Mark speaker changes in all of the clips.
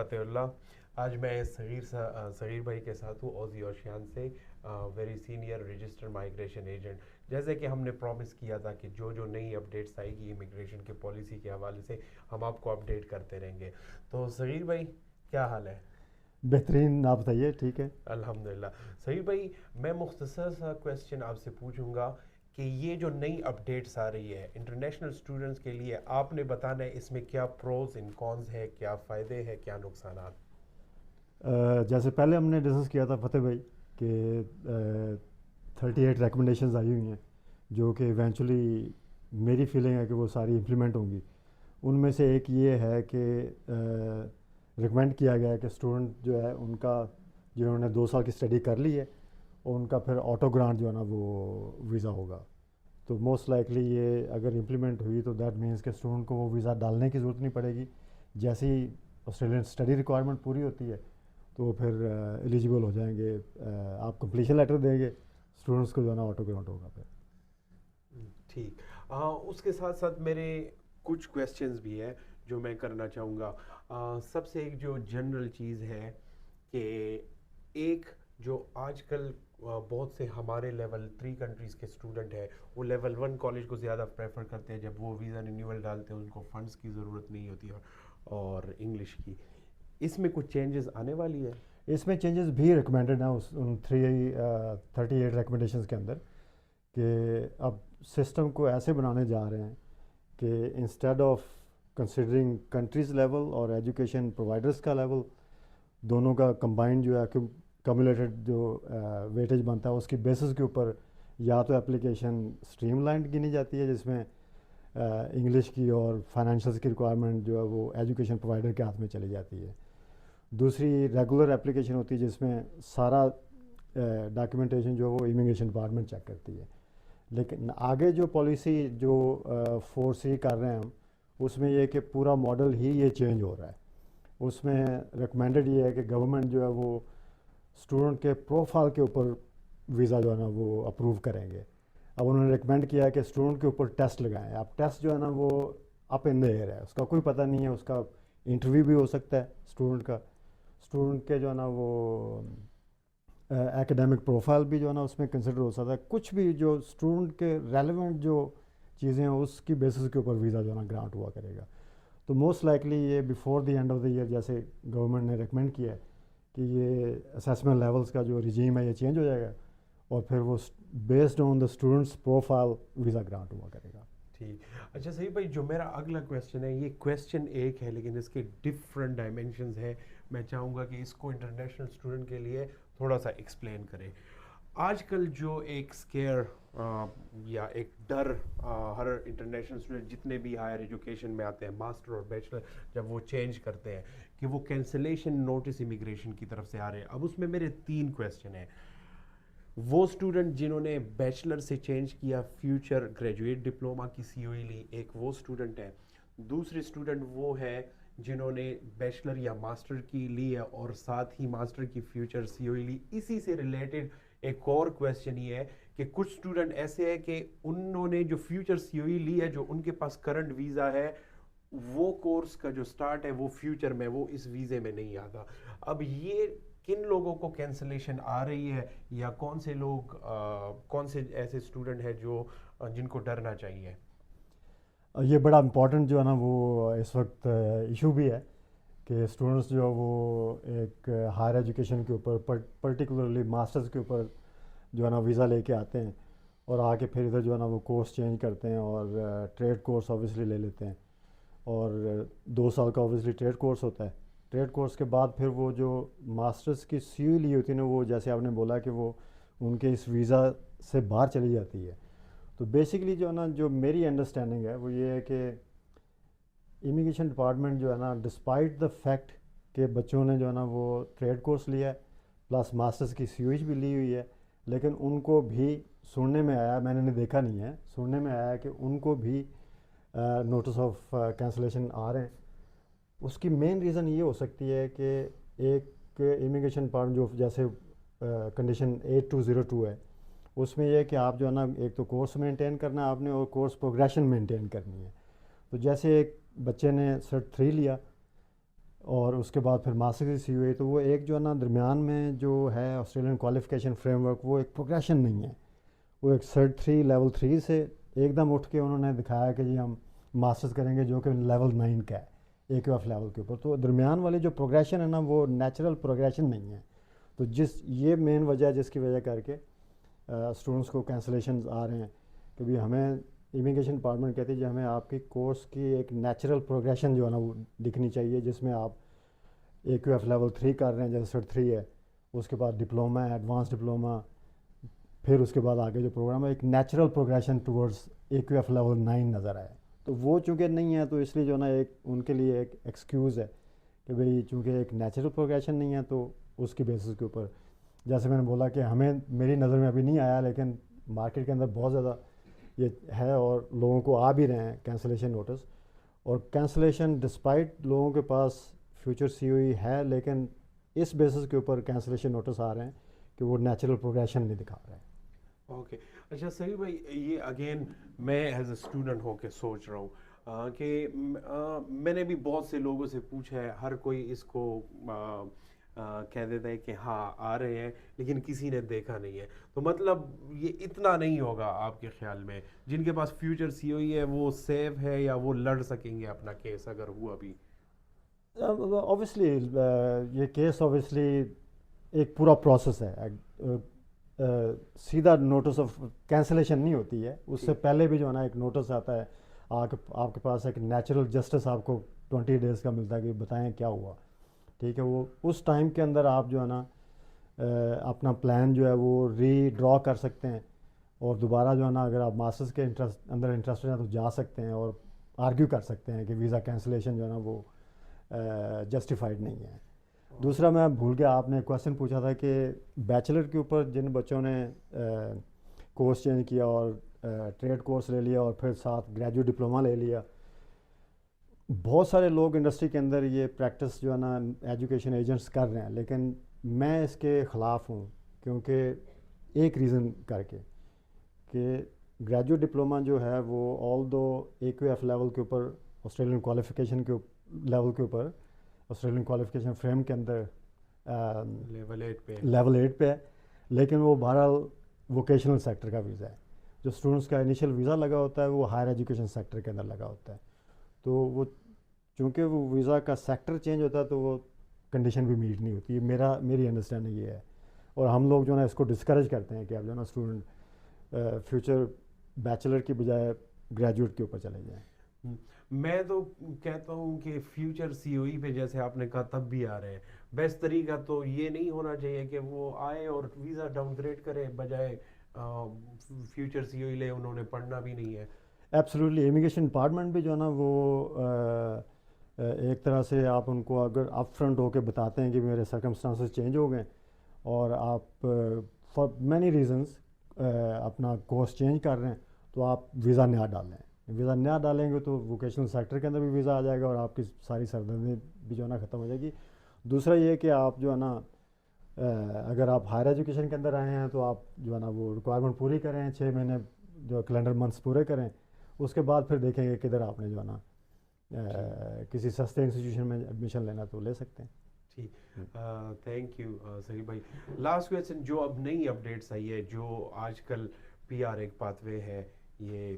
Speaker 1: فتح اللہ. آج میں صغیر بھائی کے ساتھ ہوں اوزی اوشیان سے, very senior register migration agent. جیسے کہ ہم نے پرومس کیا تھا کہ جو نئی اپڈیٹس آئے گی امیگریشن کے پالیسی کے حوالے سے ہم آپ کو اپڈیٹ کرتے رہیں گے. تو صغیر بھائی کیا حال ہے؟
Speaker 2: بہترین. آپ بتائیے. ٹھیک ہے.
Speaker 1: الحمدللہ. صغیر بھائی میں مختصر سا کویسچن آپ سے پوچھوں گا کہ یہ جو نئی اپڈیٹس آ رہی ہے انٹرنیشنل اسٹوڈنٹس کے لیے, آپ نے بتانا ہے اس میں کیا پروز ان کونز ہے, کیا فائدے ہیں, کیا نقصانات.
Speaker 2: جیسے پہلے ہم نے ڈسکس کیا تھا فتح بھائی کہ 38 ریکمنڈیشنز آئی ہوئی ہیں جو کہ ایونچولی میری فیلنگ ہے کہ وہ ساری امپلیمنٹ ہوں گی. ان میں سے ایک یہ ہے کہ ریکمینڈ کیا گیا ہے کہ اسٹوڈنٹ جو ہے ان کا جنہوں نے 2 سال کی اسٹڈی کر لی ہے ان کا پھر آٹو گرانٹ جو ہے نا وہ ویزا ہوگا. تو موسٹ لائکلی یہ اگر امپلیمنٹ ہوئی تو دیٹ مینس کہ اسٹوڈنٹ کو وہ ویزا ڈالنے کی ضرورت نہیں پڑے گی. جیسے ہی آسٹریلین اسٹڈی ریکوائرمنٹ پوری ہوتی ہے تو پھر ایلیجیبل ہو جائیں گے. آپ کمپلیشن لیٹر دیں گے, اسٹوڈنٹس کو جو ہے نا آٹو گرانٹ ہوگا پھر.
Speaker 1: ٹھیک. اس کے ساتھ ساتھ میرے کچھ کویسچنز بھی ہیں جو میں کرنا چاہوں گا. سب سے ایک جو جنرل چیز ہے کہ ایک جو آج کل بہت سے ہمارے لیول 3 کنٹریز کے اسٹوڈنٹ ہیں وہ لیول 1 کالج کو زیادہ پریفر کرتے ہیں. جب وہ ویزا رینیول ڈالتے ہیں ان کو فنڈس کی ضرورت نہیں ہوتی اور انگلش کی. اس میں کچھ چینجز آنے والی ہے؟
Speaker 2: اس میں چینجز بھی ریکمینڈڈ ہیں ان 38 ریکمنڈیشنز کے اندر کہ اب سسٹم کو ایسے بنانے جا رہے ہیں کہ instead of considering countries level اور ایجوکیشن پرووائڈرس کا لیول دونوں کا کمبائنڈ جو ہے کمیولیٹڈ جو ویٹیج بنتا ہے اس کی بیسس کے اوپر یا تو اپلیکیشن اسٹریم لائنڈ گنی جاتی ہے جس میں انگلش کی اور فائنینشیلس کی ریکوائرمنٹ جو ہے وہ ایجوکیشن پرووائڈر کے ہاتھ میں چلی جاتی ہے. دوسری ریگولر اپلیکیشن ہوتی ہے جس میں سارا ڈاکیومنٹیشن جو ہے وہ امیگریشن ڈپارٹمنٹ چیک کرتی ہے. لیکن آگے جو پالیسی جو فورسی کر رہے ہیں ہم اس میں یہ کہ پورا ماڈل ہی یہ چینج ہو رہا ہے. اس میں ریکمینڈڈ یہ ہے کہ گورنمنٹ جو ہے وہ اسٹوڈنٹ کے پروفائل کے اوپر ویزا جو ہے نا وہ اپروو کریں گے. اب انہوں نے ریکمینڈ کیا ہے کہ اسٹوڈنٹ کے اوپر ٹیسٹ لگائیں. اب ٹیسٹ جو ہے نا وہ اپ ان دا ایئر ہے, اس کا کوئی پتہ نہیں ہے. اس کا انٹرویو بھی ہو سکتا ہے اسٹوڈنٹ کے جو ہے نا وہ ایکڈیمک پروفائل بھی جو ہے نا اس میں کنسیڈر ہو سکتا ہے. کچھ بھی جو اسٹوڈنٹ کے ریلیونٹ جو چیزیں ہیں اس کی بیسس کے اوپر ویزا جو ہے نا گرانٹ ہوا کرے گا. تو موسٹ لائکلی یہ before the end of the year جیسے گورنمنٹ نے ریکمینڈ کیا ہے کہ یہ اسیسمنٹ لیولس کا جو رجیم ہے یہ چینج ہو جائے گا اور پھر وہ based on the students profile visa grant ہوا کرے گا.
Speaker 1: ٹھیک. اچھا صحیح بھائی, جو میرا اگلا کویسچن ہے یہ کویسچن ایک ہے لیکن اس کے ڈفرینٹ ڈائمینشنز ہیں. میں چاہوں گا کہ اس کو انٹرنیشنل اسٹوڈنٹ کے لیے تھوڑا سا ایکسپلین کریں. آج کل جو ایک سکیئر یا ایک ڈر ہر انٹرنیشنل اسٹوڈنٹ جتنے بھی ہائر ایجوکیشن میں آتے ہیں ماسٹر اور بیچلر جب وہ چینج کرتے ہیں کہ وہ کینسلیشن نوٹس امیگریشن کی طرف سے آ رہے ہیں. اب اس میں میرے 3 کویسچن ہیں. وہ اسٹوڈنٹ جنہوں نے بیچلر سے چینج کیا فیوچر گریجویٹ ڈپلوما کی سی او ای لی, ایک وہ اسٹوڈنٹ ہے. دوسرے اسٹوڈنٹ وہ ہے جنہوں نے بیچلر یا ماسٹر کی لی ہے اور ساتھ ہی ماسٹر کی فیوچر سی او ای لی. اسی سے ریلیٹڈ ایک اور کویسچن یہ ہے کہ کچھ اسٹوڈنٹ ایسے ہیں کہ انہوں نے جو فیوچر سی او ای لی ہے جو ان کے پاس کرنٹ ویزا ہے وہ کورس کا جو سٹارٹ ہے وہ فیوچر میں وہ اس ویزے میں نہیں آتا. اب یہ کن لوگوں کو کینسلیشن آ رہی ہے یا کون سے لوگ کون سے ایسے اسٹوڈنٹ ہیں جو جن کو ڈرنا چاہیے؟
Speaker 2: یہ بڑا امپورٹنٹ جو ہے نا وہ اس وقت ایشو بھی ہے کہ اسٹوڈنٹس جو ہے وہ ایک ہائر ایجوکیشن کے اوپر پرٹیکولرلی ماسٹرز کے اوپر جو ہے نا ویزا لے کے آتے ہیں اور آ کے پھر ادھر جو ہے نا وہ کورس چینج کرتے ہیں اور ٹریڈ کورس اوبیسلی لے لیتے ہیں. اور 2 سال کا اوبیسلی ٹریڈ کورس ہوتا ہے. ٹریڈ کورس کے بعد پھر وہ جو ماسٹرز کی سی یو لی ہوتی ہے نا وہ جیسے آپ نے بولا کہ وہ ان کے اس ویزا سے باہر چلی جاتی ہے. تو بیسکلی جو ہے نا جو میری انڈرسٹینڈنگ ہے وہ یہ ہے کہ امیگریشن ڈپارٹمنٹ جو ہے نا ڈسپائٹ دا فیکٹ کہ بچوں نے جو ہے نا وہ ٹریڈ کورس لیا ہے پلس ماسٹرز کی سی یو ایچ بھی لی ہوئی ہے, لیکن ان کو بھی سننے میں آیا, میں نے دیکھا نہیں ہے, سننے میں آیا کہ ان کو بھی نوٹس آف کینسلیشن آ رہے ہیں. اس کی مین ریزن یہ ہو سکتی ہے کہ ایک امیگریشن ڈپارٹمنٹ جو جیسے کنڈیشن 8202 ہے اس میں یہ ہے کہ آپ جو ہے نا ایک تو کورس مینٹین کرنا ہے آپ نے اور کورس پروگریشن مینٹین کرنی ہے. تو جیسے ایک بچے نے سرٹ 3 لیا اور اس کے بعد پھر ماسٹر کی سی ہوئی. تو وہ ایک جو ہے نا درمیان میں جو ہے آسٹریلین کوالیفیکیشن فریم ورک, وہ ایک پروگریشن نہیں ہے. وہ ایک سرٹ 3 لیول 3 سے ایک دم اٹھ کے انہوں نے دکھایا کہ جی ہم ماسٹرز کریں گے جو کہ لیول 9 کا ہے اے کیو ایف لیول کے اوپر. تو درمیان والی جو پروگریشن ہے نا وہ نیچرل پروگریشن نہیں ہے. تو یہ مین وجہ ہے جس کی وجہ کر کے اسٹوڈنٹس کو کینسلیشنز آ رہے ہیں کہ بھی ہمیں امیگریشن ڈپارٹمنٹ کہتی ہے کہ ہمیں آپ کی کورس کی ایک نیچرل پروگریشن جو ہے نا وہ دکھنی چاہیے, جس میں آپ اے کیو ایف لیول 3 کر رہے ہیں جیسے سرٹ 3 ہے, اس کے بعد ڈپلوما ہے, ایڈوانس ڈپلوما, پھر اس کے بعد آگے جو پروگرام ہے ایک natural progression towards A Q F level 9 نظر آئے. تو وہ چونکہ نہیں ہے تو اس لیے جو ہے نا ایک ان کے لیے ایک ایکسکیوز ہے کہ بھئی چونکہ ایک نیچرل پروگریشن نہیں ہے تو اس کی بیسس کے اوپر, جیسے میں نے بولا کہ ہمیں میری نظر میں ابھی نہیں آیا لیکن مارکیٹ کے اندر بہت زیادہ یہ ہے اور لوگوں کو آ بھی رہے ہیں کینسلیشن نوٹس. اور کینسلیشن ڈسپائٹ لوگوں کے پاس فیوچر سی او ای ہے لیکن اس بیسس کے اوپر کینسلیشن نوٹس آ رہے ہیں کہ وہ نیچرل پروگریشن نہیں دکھا رہے ہیں.
Speaker 1: اوکے اچھا صحیح بھائی, یہ اگین میں ایز اے اسٹوڈنٹ ہو کے سوچ رہا ہوں کہ میں نے بھی بہت سے لوگوں سے پوچھا ہے, ہر کوئی اس کو کہہ دیتا ہے کہ ہاں آ رہے ہیں لیکن کسی نے دیکھا نہیں ہے. تو مطلب یہ اتنا نہیں ہوگا آپ کے خیال میں جن کے پاس فیوچر سی او ای ہے وہ سیف ہے یا وہ لڑ سکیں گے اپنا کیس اگر ہوا بھی؟
Speaker 2: اوبیسلی یہ کیس اوبیسلی ایک پورا پروسیس ہے. سیدھا نوٹس آف کینسلیشن نہیں ہوتی ہے, اس سے پہلے بھی جو ہے نا ایک نوٹس آتا ہے, آپ کے پاس ایک نیچرل جسٹس آپ کو 20 days کا ملتا ہے کہ بتائیں کیا ہوا. ٹھیک ہے, وہ اس ٹائم کے اندر آپ جو ہے نا اپنا پلان جو ہے وہ ری ڈرا کر سکتے ہیں اور دوبارہ جو ہے نا اگر آپ ماسٹرز کے اندر انٹرسٹڈ ہیں تو جا سکتے ہیں اور آرگیو کر سکتے ہیں کہ ویزا کینسلیشن جو ہے نا وہ جسٹیفائڈ نہیں ہے. دوسرا میں بھول گیا, آپ نے کویشچن پوچھا تھا کہ بیچلر کے اوپر جن بچوں نے کورس چینج کیا اور ٹریڈ کورس لے لیا اور پھر ساتھ گریجویٹ ڈپلوما لے لیا, بہت سارے لوگ انڈسٹری کے اندر یہ پریکٹس جو ہے نا ایجوکیشن ایجنٹس کر رہے ہیں لیکن میں اس کے خلاف ہوں. کیونکہ ایک ریزن کر کے کہ گریجویٹ ڈپلوما جو ہے وہ آل دو اے کیو ایف لیول کے اوپر آسٹریلین کوالیفیکیشن کے لیول کے اوپر آسٹریلین کوالیفیکیشن فریم کے اندر لیول 8 پہ ہے, لیکن وہ بہرحال ووکیشنل سیکٹر کا ویزا ہے. جو اسٹوڈنٹس کا انیشیل ویزا لگا ہوتا ہے وہ ہائر ایجوکیشن سیکٹر کے اندر لگا ہوتا ہے. تو وہ چونکہ وہ ویزا کا سیکٹر چینج ہوتا ہے تو وہ کنڈیشن بھی میٹ نہیں ہوتی. میری انڈرسٹینڈنگ یہ ہے, اور ہم لوگ جو ہے نا اس کو ڈسکریج کرتے ہیں کہ اب جو ہے نا اسٹوڈنٹ فیوچر بیچلر کی بجائے گریجویٹ کے اوپر چلے جائیں.
Speaker 1: میں تو کہتا ہوں کہ فیوچر سی او ای پہ جیسے آپ نے کہا تب بھی آ رہے ہیں, بیسٹ طریقہ تو یہ نہیں ہونا چاہیے کہ وہ آئے اور ویزا ڈاؤن گریڈ کرے بجائے فیوچر سی او ای لے, انہوں نے پڑھنا بھی نہیں ہے.
Speaker 2: ایبسلیوٹلی, امیگریشن ڈپارٹمنٹ بھی جو ہے نا وہ ایک طرح سے آپ ان کو اگر اپ فرنٹ ہو کے بتاتے ہیں کہ میرے سرکمسٹانسز چینج ہو گئے اور آپ فار مینی ریزنس اپنا کورس چینج کر رہے ہیں تو آپ ویزا نیا ڈالیں. ویزا نیا ڈالیں گے تو ووکیشنل سیکٹر کے اندر بھی ویزا آ جائے گا اور آپ کی ساری سردردی بھی جو ہے نا ختم ہو جائے گی. دوسرا یہ کہ آپ جو ہے نا اگر آپ ہائر ایجوکیشن کے اندر آئے ہیں تو آپ جو ہے نا وہ ریکوائرمنٹ پوری کریں, 6 مہینے جو کیلنڈر منتھس پورے کریں, اس کے بعد پھر دیکھیں گے کدھر آپ نے جو ہے نا کسی سستے انسٹیٹیوشن میں ایڈمیشن لینا تو لے سکتے ہیں.
Speaker 1: ٹھیک, تھینک یو صحیح بھائی. لاسٹ کویسچن, جو اب نئی اپڈیٹس آئی ہے, جو آج کل پی آر ایک پاتھ وے ہے, یہ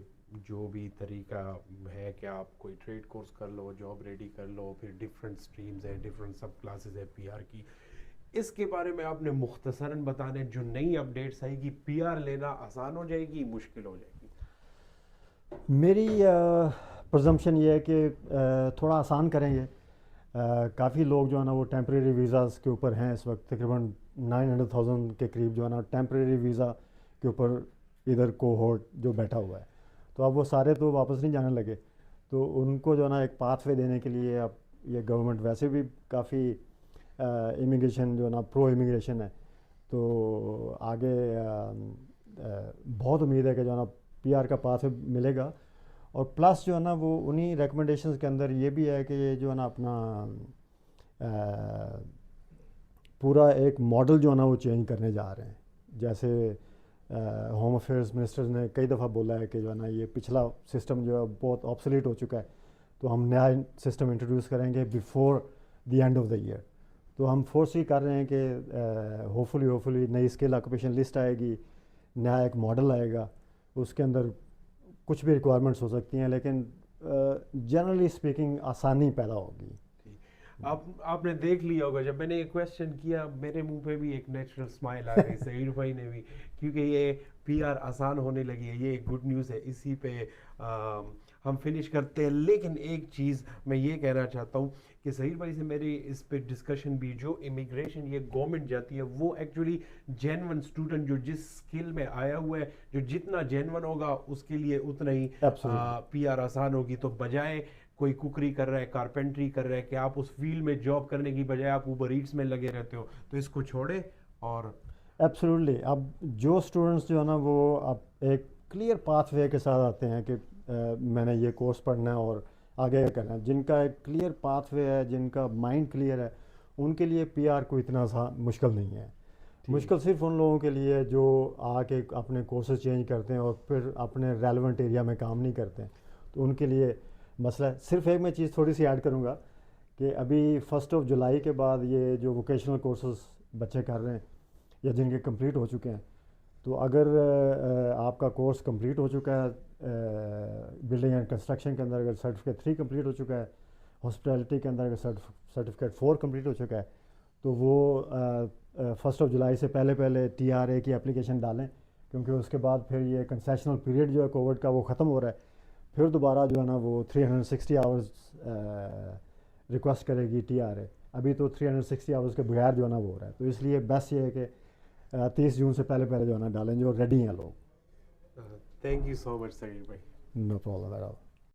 Speaker 1: جو بھی طریقہ ہے کہ آپ کوئی ٹریڈ کورس کر لو, جاب ریڈی کر لو, پھر ڈفرینٹ اسٹریمز ہیں, ڈفرینٹ سب کلاسز ہے پی آر کی, اس کے بارے میں آپ نے مختصراً بتانے جو نئی اپڈیٹس آئے گی, پی آر لینا آسان ہو جائے گی, مشکل ہو جائے گی؟
Speaker 2: میری پرزمپشن یہ ہے کہ تھوڑا آسان کریں گے. کافی لوگ جو ہے نا وہ ٹیمپریری ویزاز کے اوپر ہیں اس وقت, تقریباً 900,000 کے قریب جو ہے نا ٹیمپریری ویزا کے اوپر ادھر کوہورٹ جو بیٹھا ہوا ہے. تو اب وہ سارے تو واپس نہیں جانے لگے, تو ان کو جو ہے نا ایک پاتھ وے دینے کے لیے اب یہ گورنمنٹ ویسے بھی کافی امیگریشن جو ہے نا پرو امیگریشن ہے, تو آگے بہت امید ہے کہ جو ہے نا پی آر کا پاتھ ملے گا. اور پلس جو ہے نا وہ انہی ریکمنڈیشنز کے اندر یہ بھی ہے کہ یہ جو ہے نا اپنا پورا ایک ماڈل جو ہے نا وہ چینج کرنے جا رہے ہیں. جیسے ہوم افیئرز منسٹر نے کئی دفعہ بولا ہے کہ جو ہے نا یہ پچھلا سسٹم جو ہے بہت آبسلیٹ ہو چکا ہے, تو ہم نیا سسٹم انٹروڈیوس کریں گے before the end of the year. تو ہم فورس ہی کر رہے ہیں کہ ہوپفلی نئی اسکل آکوپیشن لسٹ آئے گی, نیا ایک ماڈل آئے گا, اس کے اندر کچھ بھی ریکوائرمنٹس ہو سکتی ہیں, لیکن جنرلی اسپیکنگ آسانی پیدا ہوگی.
Speaker 1: آپ نے دیکھ لیا ہوگا جب میں نے یہ کویسچن کیا میرے منہ پہ بھی ایک نیچرل اسمائل آ گئی, سعید بھائی نے بھی, کیونکہ یہ پی آر آسان ہونے لگی ہے, یہ ایک گڈ نیوز ہے. اسی پہ ہم فنش کرتے ہیں. لیکن ایک چیز میں یہ کہنا چاہتا ہوں کہ سعید بھائی سے میری اس پہ ڈسکشن بھی, جو امیگریشن یہ گورنمنٹ جاتی ہے وہ ایکچولی جینون اسٹوڈنٹ جو جس اسکل میں آیا ہوا ہے, جو جتنا جینون ہوگا اس کے لیے اتنا ہی پی آر آسان ہوگی. تو بجائے کوئی کوکری کر رہا ہے, کارپینٹری کر رہا ہے, کہ آپ اس فیلڈ میں جاب کرنے کی بجائے آپ اوبر ایٹس میں لگے رہتے ہو, تو اس کو چھوڑے. اور
Speaker 2: ایبسلیوٹلی اب جو اسٹوڈنٹس جو ہے نا وہ اب ایک کلیئر پاتھ وے کے ساتھ آتے ہیں کہ میں نے یہ کورس پڑھنا ہے اور آگے کرنا ہے, جن کا ایک کلیئر پاتھ وے ہے, جن کا مائنڈ کلیئر ہے, ان کے لیے پی آر کو اتنا مشکل نہیں ہے. مشکل صرف ان لوگوں کے لیے جو آ کے اپنے کورسز چینج کرتے ہیں اور پھر اپنے ریلیونٹ ایریا میں کام نہیں کرتے ہیں, تو ان کے لیے مسئلہ ہے. صرف ایک میں چیز تھوڑی سی ایڈ کروں گا کہ ابھی 1 جولائی کے بعد یہ جو ووکیشنل کورسز بچے کر رہے ہیں یا جن کے کمپلیٹ ہو چکے ہیں, تو اگر آپ کا کورس کمپلیٹ ہو چکا ہے بلڈنگ اینڈ کنسٹرکشن کے اندر, اگر سرٹیفکیٹ 3 کمپلیٹ ہو چکا ہے, ہاسپٹیلٹی کے اندر اگر سرٹیفکیٹ 4 کمپلیٹ ہو چکا ہے, تو وہ 1 جولائی سے پہلے ٹی آر اے کی اپلیکیشن ڈالیں, کیونکہ اس کے بعد پھر یہ کنسیشنل پیریڈ جو ہے کووڈ کا وہ ختم ہو رہا ہے. پھر دوبارہ جو ہے نا وہ 360 آورز ریکویسٹ کرے گی ٹی آر اے. ابھی تو 360 آورز کے بغیر جو ہے نا وہ ہو رہا ہے. تو اس لیے بیسٹ یہ ہے کہ 30 جون سے پہلے جو ہے نا ڈالیں جو ریڈی ہیں لوگ.
Speaker 1: Thank you so much Saeed بھائی.
Speaker 2: No problem at all.